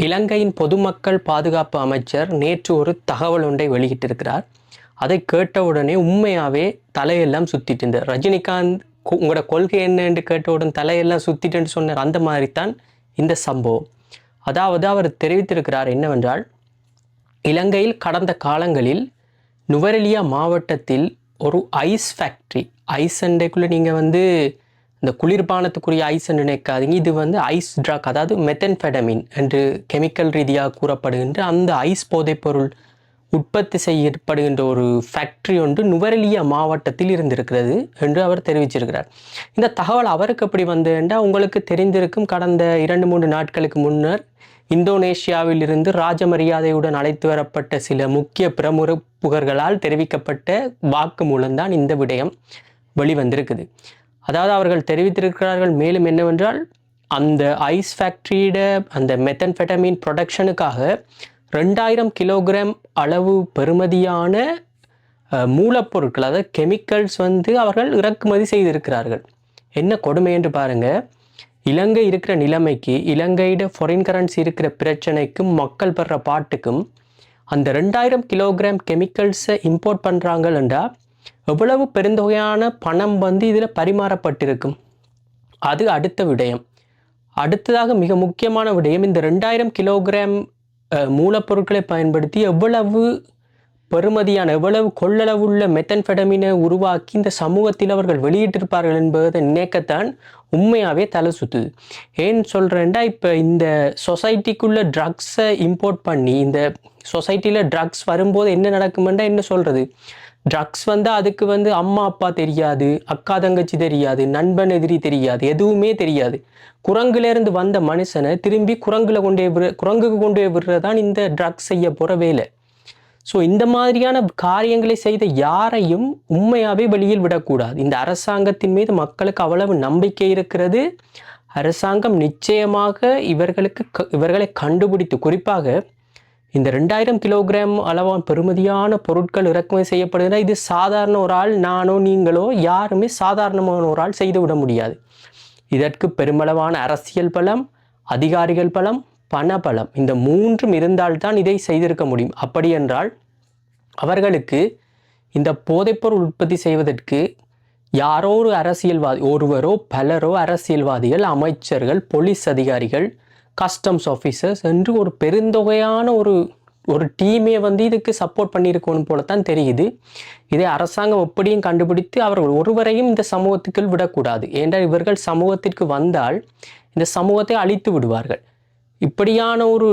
இலங்கையின் பொதுமக்கள் பாதுகாப்பு அமைச்சர் நேற்று ஒரு தகவல் ஒன்றை வெளியிட்டிருக்கிறார். அதை கேட்டவுடனே உண்மையாகவே தலையெல்லாம் சுற்றிட்டு இருந்தார். ரஜினிகாந்த் உங்களோட கொள்கை என்ன என்று கேட்டவுடன் தலையெல்லாம் சுற்றிட்டுன்னு சொன்னார். அந்த மாதிரி தான் இந்த சம்பவம். அதாவது அவர் தெரிவித்திருக்கிறார் என்னவென்றால், இலங்கையில் கடந்த காலங்களில் நுவரெலியா மாவட்டத்தில் ஒரு ஐஸ் ஃபேக்ட்ரி, ஐஸ் அண்டைக்குள்ளே நீங்கள் இந்த குளிர்பானத்துக்குரிய ஐஸ் என்று நினைக்காதீங்க, இது ஐஸ் ட்ரக், அதாவது மெத்தன்ஃபெடமின் என்று கெமிக்கல் ரீதியாக கூறப்படுகின்ற அந்த ஐஸ் போதைப்பொருள் உற்பத்தி செய்யப்படுகின்ற ஒரு ஃபேக்ட்ரி ஒன்று நுவரெலியா மாவட்டத்தில் இருந்திருக்கிறது என்று அவர் தெரிவிச்சிருக்கிறார். இந்த தகவல் அவருக்கு எப்படி வந்ததுன்னா, உங்களுக்கு தெரிந்திருக்கும், கடந்த 2-3 நாட்களுக்கு முன்னர் இந்தோனேஷியாவில் இருந்து ராஜமரியாதையுடன் அழைத்து வரப்பட்ட சில முக்கிய பிரமுகர்களால் தெரிவிக்கப்பட்ட வாக்குமூலம்தான் இந்த விடயம் வெளிவந்திருக்குது. அதாவது அவர்கள் தெரிவித்திருக்கிறார்கள் மேலும் என்னவென்றால், அந்த ஐஸ் ஃபேக்ட்ரியிட அந்த மெத்தன்ஃபெட்டமின் ப்ரொடக்ஷனுக்காக 2000 கிலோகிராம் அளவு பெறுமதியான மூலப்பொருட்கள், அதாவது கெமிக்கல்ஸ் அவர்கள் இறக்குமதி செய்திருக்கிறார்கள். என்ன கொடுமை என்று பாருங்கள். இலங்கை இருக்கிற நிலைமைக்கு, இலங்கையிட ஃபாரின் கரன்சி இருக்கிற பிரச்சனைக்கும் மக்கள் பெற பாட்டுக்கும் அந்த 2000 கிலோகிராம் கெமிக்கல்ஸை இம்போர்ட் பண்ணுறாங்கன்றா எவ்வளவு பெருந்தொகையான பணம் இதில் பரிமாறப்பட்டிருக்கும். அது அடுத்த விடயம். அடுத்ததாக மிக முக்கியமான விடயம், இந்த 2000 கிலோகிராம் மூலப்பொருட்களை பயன்படுத்தி எவ்வளவு பெறுமதியான, எவ்வளவு கொள்ளளவுள்ள மெத்தன்ஃபெடமினை உருவாக்கி இந்த சமூகத்தில் அவர்கள் வெளியிட்டிருப்பார்கள் என்பதை நினைக்கத்தான் உண்மையாகவே தலை சுற்றுது. ஏன்னு சொல்கிறேன்டா, இப்போ இந்த சொசைட்டிக்குள்ளே ட்ரக்ஸை இம்போர்ட் பண்ணி, இந்த சொசைட்டியில் ட்ரக்ஸ் வரும்போது என்ன நடக்குமெண்டா, என்ன சொல்கிறது, ட்ரக்ஸ் அதுக்கு அம்மா அப்பா தெரியாது, அக்கா தங்கச்சி தெரியாது, நண்பன் எதிரி தெரியாது, எதுவுமே தெரியாது. குரங்குலேருந்து வந்த மனுஷனை திரும்பி குரங்குக்கு கொண்டு விடுறதான் இந்த ட்ரக்ஸ் செய்ய போகிற வேலை. ஸோ இந்த மாதிரியான காரியங்களை செய்த யாரையும் உண்மையாகவே வெளியில் விடக்கூடாது. இந்த அரசாங்கத்தின் மீது மக்களுக்கு அவ்வளவு நம்பிக்கை இருக்கிறது. அரசாங்கம் நிச்சயமாக இவர்களை கண்டுபிடித்து, குறிப்பாக இந்த 2000 கிலோகிராம் அளவான பெறுமதியான பொருட்கள் இறக்குமதி செய்யப்படுகிற, இது சாதாரண ஒரு ஆள், நானோ நீங்களோ யாருமே சாதாரணமான ஒரு ஆள் செய்து விட முடியாது. இதற்கு பெருமளவான அரசியல் பலம், அதிகாரிகள் பலம், பணபலம், இந்த மூன்றும் இருந்தால்தான் இதை செய்திருக்க முடியும். அப்படி என்றால் அவர்களுக்கு இந்த போதைப்பொருள் உற்பத்தி செய்வதற்கு யாரோ ஒரு அரசியல்வாதி, ஒருவரோ பலரோ அரசியல்வாதிகள், அமைச்சர்கள், போலீஸ் அதிகாரிகள், கஸ்டம்ஸ் ஆஃபீஸர்ஸ் என்று ஒரு பெருந்தொகையான ஒரு டீமே இதுக்கு சப்போர்ட் பண்ணியிருக்கணும் போலத்தான் தெரியுது. இதை அரசாங்கம் எப்படியும் கண்டுபிடித்து அவர்கள் ஒருவரையும் இந்த சமூகத்துக்குள் விடக்கூடாது. ஏனென்றால் இவர்கள் சமூகத்திற்கு வந்தால் இந்த சமூகத்தை அழித்து விடுவார்கள். இப்படியான ஒரு